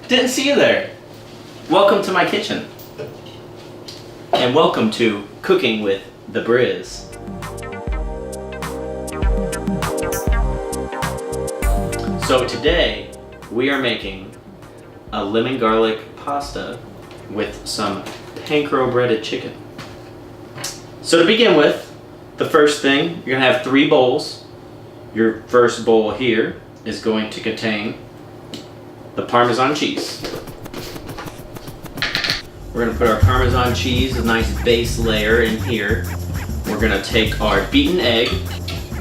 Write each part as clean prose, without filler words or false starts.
Didn't see you there. Welcome to my kitchen. And welcome to Cooking with the Briz. So today we are making a lemon garlic pasta with some Panko Breaded Chicken. So to begin with, the first thing, you're gonna have 3 bowls. Your first bowl here is going to contain the Parmesan cheese. We're gonna put our Parmesan cheese, a nice base layer in here. We're gonna take our beaten egg.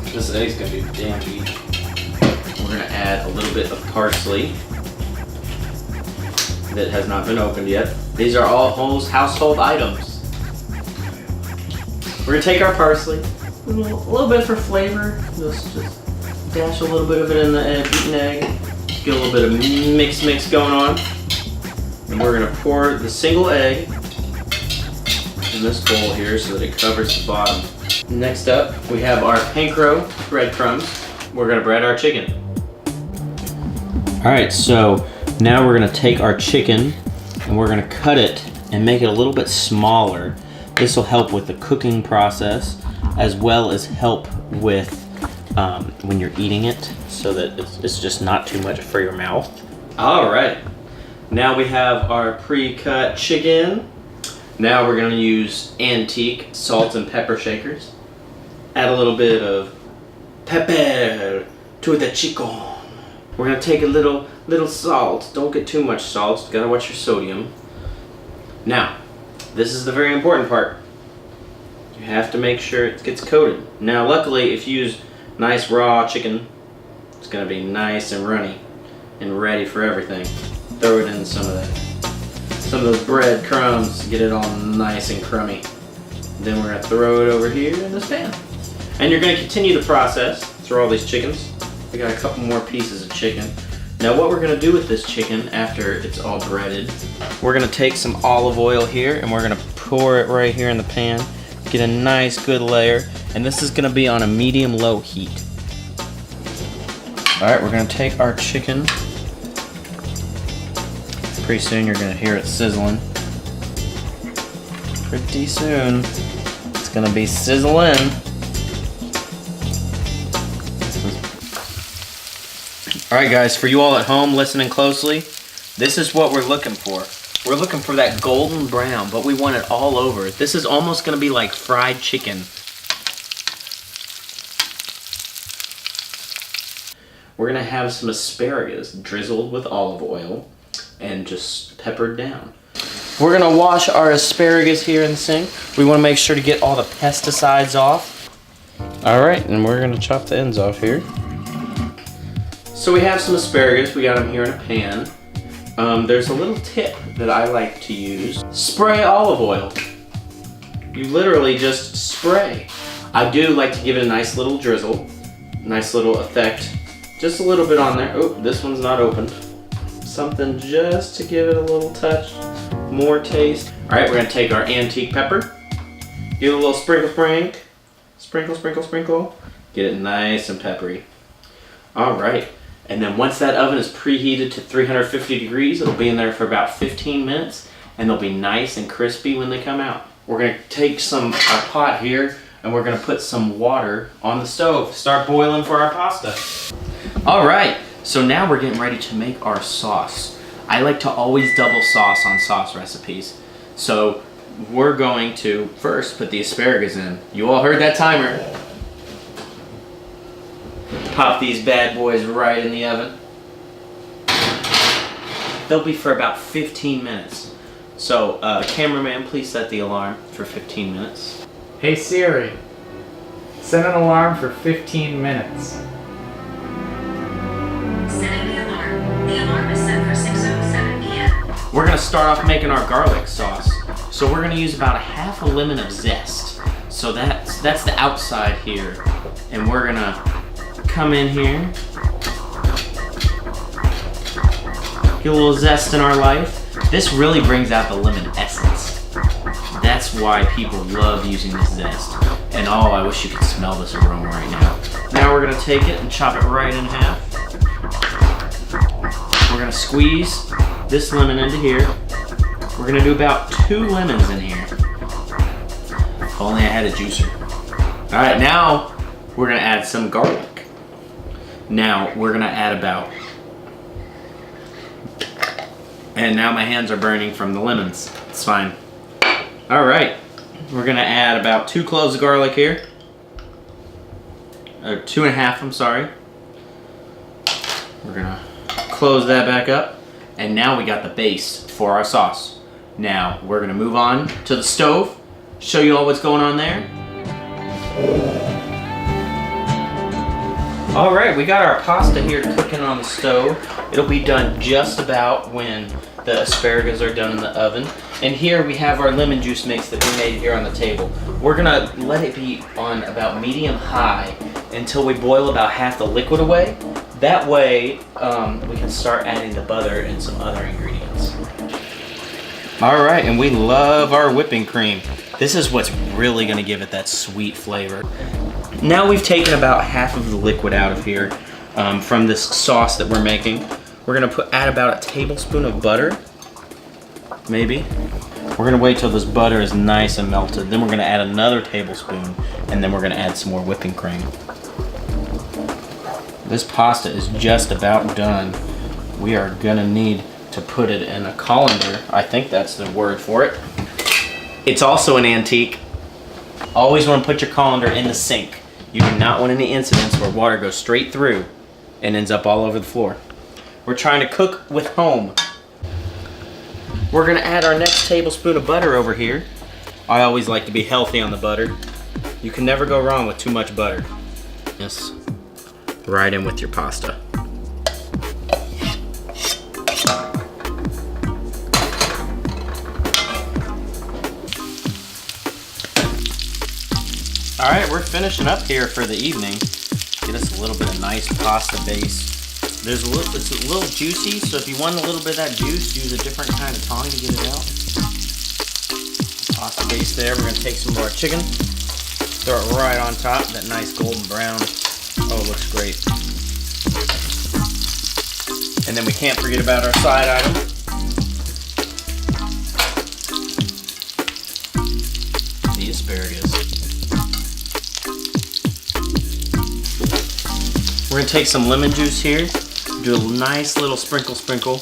This egg's gonna be damn beaten. We're gonna add a little bit of parsley that has not been opened yet. These are all household items. We're gonna take our parsley, a little bit for flavor. Just dash a little bit of it in the beaten egg. Get a little bit of mix going on. And we're gonna pour the single egg in this bowl here so that it covers the bottom. Next up, we have our panko breadcrumbs. We're gonna bread our chicken. All right, so now we're gonna take our chicken and we're gonna cut it and make it a little bit smaller. This will help with the cooking process as well as help with when you're eating it so that it's just not too much for your mouth. All right, now we have our pre-cut chicken. Now we're gonna use antique salt and pepper shakers. Add a little bit of pepper to the chicken. We're gonna take a little salt. Don't get too much salt. You gotta watch your sodium. Now, this is the very important part. You have to make sure it gets coated. Now, luckily, if you use nice raw chicken, it's gonna be nice and runny and ready for everything. Throw it in some of those bread crumbs to get it all nice and crummy. Then we're gonna throw it over here in this pan. And you're gonna continue the process through all these chickens. We got a couple more pieces of chicken. Now what we're gonna do with this chicken after it's all breaded, we're gonna take some olive oil here and we're gonna pour it right here in the pan. Get a nice good layer, and this is gonna be on a medium-low heat. All right, we're gonna take our chicken. Pretty soon you're gonna hear it sizzling. Pretty soon, it's gonna be sizzling. All right guys, for you all at home listening closely, this is what we're looking for. We're looking for that golden brown, but we want it all over. This is almost gonna be like fried chicken. We're gonna have some asparagus drizzled with olive oil and just peppered down. We're gonna wash our asparagus here in the sink. We wanna make sure to get all the pesticides off. All right, and we're gonna chop the ends off here. So we have some asparagus, we got them here in a pan. There's a little tip that I like to use. Spray olive oil. You literally just spray. I do like to give it a nice little drizzle, nice little effect. Just a little bit on there. Oh, this one's not opened. Something just to give it a little touch, more taste. All right, we're gonna take our antique pepper, give it a little sprinkle. Get it nice and peppery. All right. And then once that oven is preheated to 350 degrees, it'll be in there for about 15 minutes and they'll be nice and crispy when they come out. We're gonna take our pot here and we're gonna put some water on the stove. Start boiling for our pasta. All right, so now we're getting ready to make our sauce. I like to always double sauce on sauce recipes. So we're going to first put the asparagus in. You all heard that timer. Pop these bad boys right in the oven. They'll be for about 15 minutes. So, cameraman, please set the alarm for 15 minutes. Hey Siri, set an alarm for 15 minutes. Setting the alarm. The alarm is set for 6:07 p.m. We're gonna start off making our garlic sauce. So we're gonna use about a half a lemon of zest. So that's the outside here. And we're gonna come in here, get a little zest in our life. This really brings out the lemon essence. That's why people love using this zest. And oh, I wish you could smell this aroma right now. Now we're gonna take it and chop it right in half. We're gonna squeeze this lemon into here. We're gonna do about 2 lemons in here. If only I had a juicer. All right, now we're gonna add some garlic. Now we're gonna add about, and now my hands are burning from the lemons. It's fine. All right, we're gonna add about 2 cloves of garlic here. Or 2.5, I'm sorry. We're gonna close that back up. And now we got the base for our sauce. Now we're gonna move on to the stove, show you all what's going on there. All right, we got our pasta here cooking on the stove. It'll be done just about when the asparagus are done in the oven. And here we have our lemon juice mix that we made here on the table. We're gonna let it be on about medium high until we boil about half the liquid away. That way, we can start adding the butter and some other ingredients. All right, and we love our whipping cream. This is what's really gonna give it that sweet flavor. Now we've taken about half of the liquid out of here from this sauce that we're making. We're gonna add about a tablespoon of butter, maybe. We're gonna wait till this butter is nice and melted. Then we're gonna add another tablespoon, and then we're gonna add some more whipping cream. This pasta is just about done. We are gonna need to put it in a colander. I think that's the word for it. It's also an antique. Always wanna put your colander in the sink. You do not want any incidents where water goes straight through and ends up all over the floor. We're trying to cook with home. We're gonna add our next tablespoon of butter over here. I always like to be healthy on the butter. You can never go wrong with too much butter. Yes. Right in with your pasta. All right, we're finishing up here for the evening. Get us a little bit of nice pasta base. It's a little juicy, so if you want a little bit of that juice, use a different kind of tongue to get it out. Pasta base there. We're gonna take some of our chicken, throw it right on top, that nice golden brown. Oh, it looks great. And then we can't forget about our side item. The asparagus. We're gonna take some lemon juice here, do a nice little sprinkle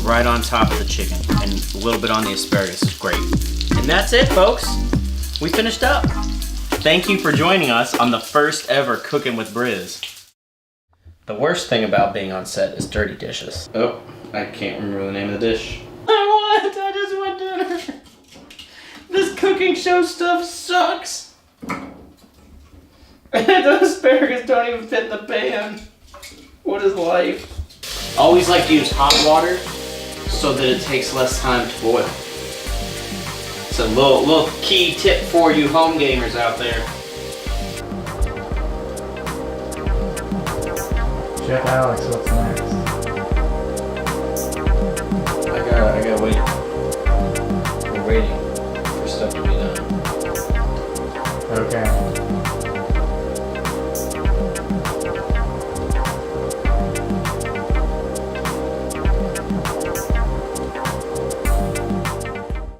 right on top of the chicken, and a little bit on the asparagus is great. And that's it, folks. We finished up. Thank you for joining us on the first ever Cooking with Briz. The worst thing about being on set is dirty dishes. Oh, I can't remember the name of the dish. I just want dinner. This cooking show stuff sucks. The asparagus don't even fit in the pan. What is life? Always like to use hot water so that it takes less time to boil. It's a little key tip for you home gamers out there. Chef Alex, what's next? I gotta wait. We're waiting for stuff to be done. Okay.